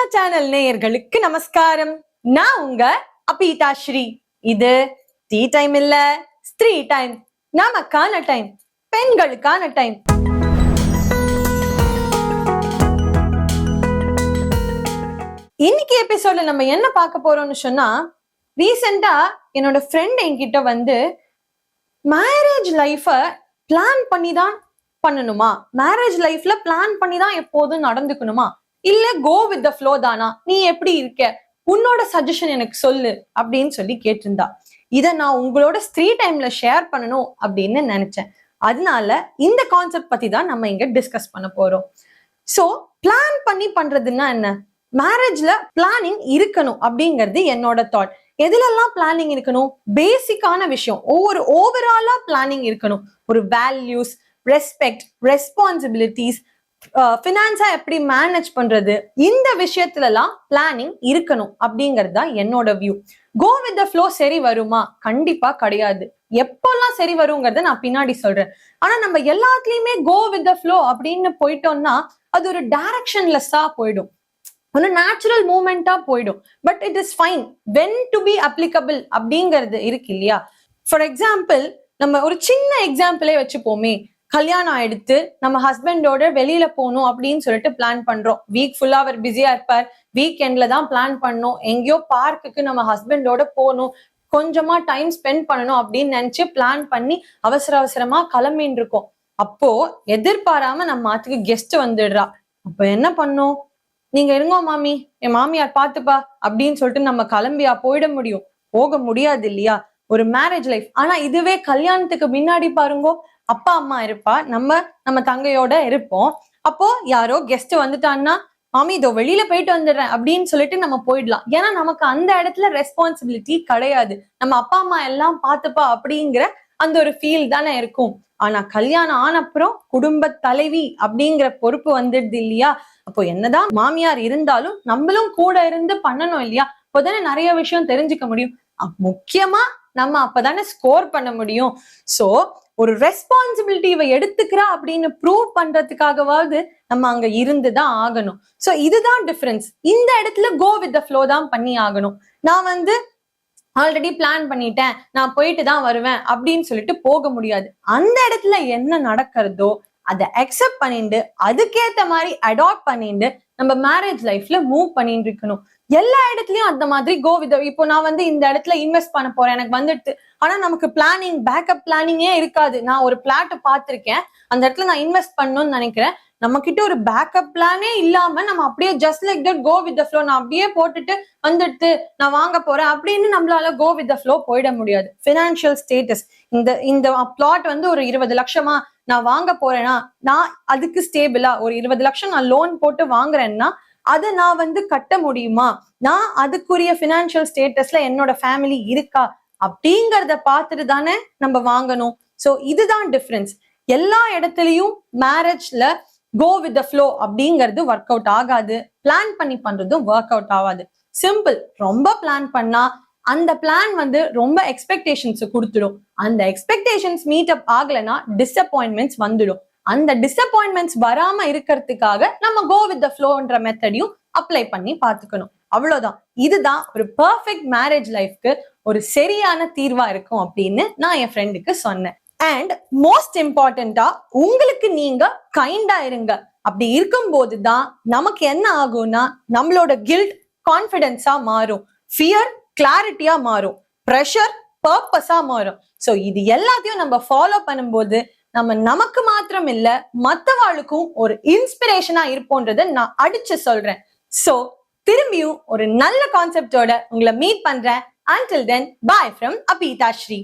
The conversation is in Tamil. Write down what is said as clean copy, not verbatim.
அபிதா சேனல் நேயர்களுக்கு நமஸ்காரம். நான் உங்க அபிதா ஸ்ரீ. இது டீ டைம் இல்ல, ஸ்திரீ டைம், நமக்கான டைம், பெண்களுக்கான டைம். இன்னைக்கு எபிசோட்ல நம்ம என்ன பார்க்க போறோம்னு சொன்னா, ரீசெண்டா என்னோட ஃப்ரெண்ட் என்கிட்ட வந்து மேரேஜ் லைஃப பிளான் பண்ணி தான் பண்ணணுமா, மேரேஜ் லைஃப்ல பிளான் பண்ணி தான் எப்போதும் நடந்துக்கணுமா, இல்ல கோ வித் த ஃப்ளோ தானா, நீ எப்படி இருக்க, உன்னோட சஜஷன் எனக்கு சொல்லு அப்படின்னு சொல்லி கேட்டிருந்தா. இத நான் உங்களோட ஸ்திரீ டைம்ல ஷேர் பண்ணணும் அப்படின்னு நினைச்சேன். அதனால இந்த கான்செப்ட் பத்தி தான் நம்ம இங்க டிஸ்கஸ் பண்ண போறோம். சோ பிளான் பண்ணி பண்றதுன்னா என்ன, மேரேஜ்ல பிளானிங் இருக்கணும் அப்படிங்கிறது என்னோட தாட். எதுலெல்லாம் பிளானிங் இருக்கணும், பேசிக்கான விஷயம், ஓவராலா பிளானிங் இருக்கணும். ஒரு வேல்யூஸ், ரெஸ்பெக்ட், ரெஸ்பான்சிபிலிட்டிஸ், ஃபினான்ஸா எப்படி மேனேஜ் பண்றது, இந்த விஷயத்துல எல்லாம் பிளானிங் இருக்கணும் அப்படிங்கிறது தான் என்னோட view. Go with the flow சரி வருமா? கண்டிப்பா கிடையாது. எப்பெல்லாம் சரி வருங்கிறத நான் பின்னாடி சொல்றேன். ஆனா நம்ம எல்லாத்துலயுமே கோ வித் த ஃப்ளோ அப்படின்னு போயிட்டோம்னா அது ஒரு டைரக்ஷன்லெஸ்ஸா போயிடும், ஒரு நேச்சுரல் மூவ்மெண்டா போயிடும். But it is fine when to be applicable அப்படிங்கிறது இருக்கு இல்லையா. ஃபார் எக்ஸாம்பிள், நம்ம ஒரு சின்ன எக்ஸாம்பிளே வச்சுப்போமே. கல்யாணம் ஆயிடுத்து, நம்ம ஹஸ்பண்டோட வெளியில போகணும் அப்படின்னு சொல்லிட்டு பிளான் பண்றோம். வீக் ஃபுல்லா அவர் பிஸியா இருப்பார், வீக்கெண்ட்ல தான் பிளான் பண்ணணும். எங்கேயோ பார்க்குக்கு நம்ம ஹஸ்பண்டோட போகணும், கொஞ்சமா டைம் ஸ்பெண்ட் பண்ணணும் அப்படின்னு நினைச்சு பிளான் பண்ணி அவசரமா கிளம்பின்னு இருக்கோம். அப்போ எதிர்பாராம நம்ம ஆத்துக்கு கெஸ்ட் வந்துடுறா. அப்ப என்ன பண்ணும்? நீங்க இருங்கோ மாமி, என் மாமியார் பாத்துப்பா அப்படின்னு சொல்லிட்டு நம்ம கிளம்பியா போயிட முடியும்? போக முடியாது இல்லையா, ஒரு மேரேஜ் லைஃப். ஆனா இதுவே கல்யாணத்துக்கு முன்னாடி பாருங்கோ, அப்பா அம்மா இருப்பா, நம்ம தங்கையோட இருப்போம். அப்போ யாரோ கெஸ்ட் வந்துட்டான்னா, மாமி இதோ வெளியில போயிட்டு வந்துடுறேன் அப்படின்னு சொல்லிட்டு நம்ம போயிடலாம். ஏன்னா நமக்கு அந்த இடத்துல ரெஸ்பான்சிபிலிட்டி கிடையாது, நம்ம அப்பா அம்மா எல்லாம் பாத்துப்பா அப்படிங்கிற அந்த ஒரு ஃபீல் தானே இருக்கும். ஆனா கல்யாணம் ஆனப்புறம் குடும்ப தலைவி அப்படிங்கிற பொறுப்பு வந்துடுது இல்லையா. அப்போ என்னதான் மாமியார் இருந்தாலும் நம்மளும் கூட இருந்து பண்ணணும் இல்லையா. அப்போதானே நிறைய விஷயம் தெரிஞ்சுக்க முடியும். முக்கியமா நம்ம அப்பதானே ஸ்கோர் பண்ண முடியும். சோ ஒரு ரெஸ்பான்சிபிலிட்டி இவ எடுத்துக்கிறா அப்படின்னு ப்ரூவ் பண்றதுக்காகவாவது நம்ம அங்க இருந்துதான் ஆகணும். சோ இதுதான் டிஃபரன்ஸ். இந்த இடத்துல கோ வித் த ஃப்ளோ தான் பண்ணி ஆகணும். நான் வந்து ஆல்ரெடி பிளான் பண்ணிட்டேன், நான் போயிட்டு தான் வருவேன் அப்படின்னு சொல்லிட்டு போக முடியாது. அந்த இடத்துல என்ன நடக்கிறதோ அதை அக்செப்ட் பண்ணிட்டு அதுக்கேத்த மாதிரி அடாப்ட் பண்ணிட்டு நம்ம மேரேஜ் லைஃப்ல மூவ் பண்ணிட்டு இருக்கணும். எல்லா இடத்துலயும் அந்த மாதிரி கோ வித். இப்போ நான் வந்து இந்த இடத்துல இன்வெஸ்ட் பண்ண போறேன், எனக்கு வந்துட்டு, ஆனா நமக்கு பிளானிங், பேக்கப் பிளானிங்கே இருக்காது. நான் ஒரு பிளாட் பார்த்திருக்கேன், அந்த இடத்துல நான் இன்வெஸ்ட் பண்ணணும்னு நினைக்கிறேன், நம்ம கிட்ட ஒரு பேக்கப் பிளானே இல்லாம நம்ம அப்படியே just like that go with the flow, நான் அப்படியே போட்டுட்டு வந்துட்டு நான் வாங்க போறேன் அப்படின்னு நம்மளால கோ வித் த ஃப்ளோ போயிட முடியாது. பினான்சியல் ஸ்டேட்டஸ், இந்த பிளாட் வந்து ஒரு 20 லட்சமா நான் வாங்க போறேன்னா, நான் அதுக்கு ஸ்டேபிளா ஒரு 20 லட்சம் நான் லோன் போட்டு வாங்குறேன்னா அதை நான் வந்து கட்ட முடியுமா, நான் அதுக்குரிய பினான்சியல் ஸ்டேட்டஸ்ல என்னோட ஃபேமிலி இருக்கா அப்படிங்கறத பார்த்துட்டு தானே நம்ம வாங்கணும். சோ இதுதான் டிஃபரன்ஸ். எல்லா இடத்துலயும் மேரேஜ்ல கோ வித் த ஃப்ளோ அப்படிங்கிறது ஒர்க் அவுட் ஆகாது, பிளான் பண்ணி பண்றதும் ஒர்க் அவுட் ஆகாது. சிம்பிள். ரொம்ப பிளான் பண்ணா அந்த பிளான் வந்து ரொம்ப எக்ஸ்பெக்டேஷன்ஸ் கொடுத்துடும். அந்த எக்ஸ்பெக்டேஷன்ஸ் மீட் அப் ஆகலைன்னா டிசப்பாயின்மெண்ட்ஸ் வந்துடும். அந்த டிசப்பாயின்மெண்ட்ஸ் வராம இருக்கிறதுக்காக நம்ம கோ வித் த ஃப்ளோன்ற மெத்தடையும் அப்ளை பண்ணி பார்த்துக்கணும். அவ்வளவுதான். இதுதான் ஒரு பெர்ஃபெக்ட் மேரேஜ் லைஃப்க்கு ஒரு சரியான தீர்வா இருக்கும் அப்படின்னு நான் என் ஃப்ரெண்டுக்கு சொன்னேன். அண்ட் மோஸ்ட் இம்பார்ட்டண்டா, உங்களுக்கு நீங்க கைண்டா இருங்க. அப்படி இருக்கும் போதுதான் நமக்கு என்ன ஆகும்னா, நம்மளோட கில்ட் கான்ஃபிடென்ஸா மாறும், ஃபியர் கிளாரிட்டியா மாறும், ப்ரெஷர் பர்பஸா மாறும். சோ இது எல்லாத்தையும் நம்ம ஃபாலோ பண்ணும்போது நம்ம நமக்கு மாத்திரம் இல்ல, மத்தவாளுக்கும் ஒரு இன்ஸ்பிரேஷனா இருப்போன்றதை நான் அடிச்சு சொல்றேன். சோ திரும்பியும் ஒரு நல்ல கான்செப்டோட உங்களை மீட் பண்றேன். Until then, bye from Apita Shri.